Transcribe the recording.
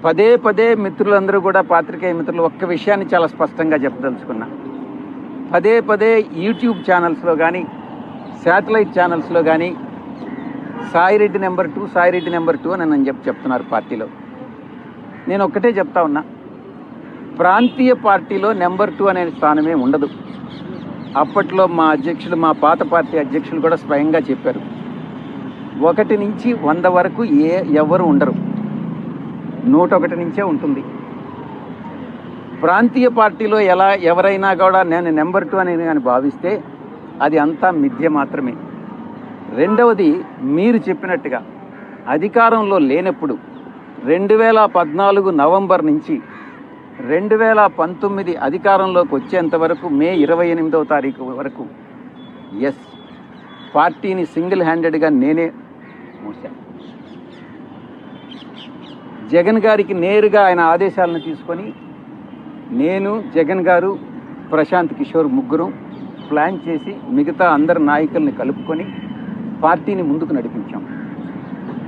పదే పదే మిత్రులందరూ కూడా పాత్రికేయ మిత్రులు ఒక్క విషయాన్ని చాలా స్పష్టంగా చెప్పదలుచుకున్నా. పదే పదే యూట్యూబ్ ఛానల్స్లో కానీ శాటిలైట్ ఛానల్స్లో కానీ సాయిరెడ్డి నెంబర్ 2 సాయిరెడ్డి నెంబర్ 2 అని నన్ను చెప్తున్నారు పార్టీలో. నేను ఒక్కటే చెప్తా ఉన్నా, ప్రాంతీయ పార్టీలో నెంబర్ 2 అనే స్థానమే ఉండదు. అప్పట్లో మా అధ్యక్షులు, మా పాత పార్టీ అధ్యక్షులు కూడా స్వయంగా చెప్పారు, 1 నుంచి 100 వరకు ఎవరు ఉండరు, 101 నుంచే ఉంటుంది. ప్రాంతీయ పార్టీలో ఎవరైనా కూడా నేను నెంబర్ 2 అని కానీ భావిస్తే అది అంతా మిథ్య మాత్రమే. రెండవది, మీరు చెప్పినట్టుగా అధికారంలో లేనప్పుడు 2014 నవంబర్ నుంచి 2019 అధికారంలోకి వచ్చేంత వరకు మే 28వ తారీఖు వరకు పార్టీని సింగిల్ హ్యాండెడ్గా నేనే మూసాను. జగన్ గారికి నేరుగా ఆయన ఆదేశాలను తీసుకొని నేను, జగన్ గారు, ప్రశాంత్ కిషోర్ ముగ్గురు ప్లాన్ చేసి మిగతా అందరు నాయకుల్ని కలుపుకొని పార్టీని ముందుకు నడిపించాం.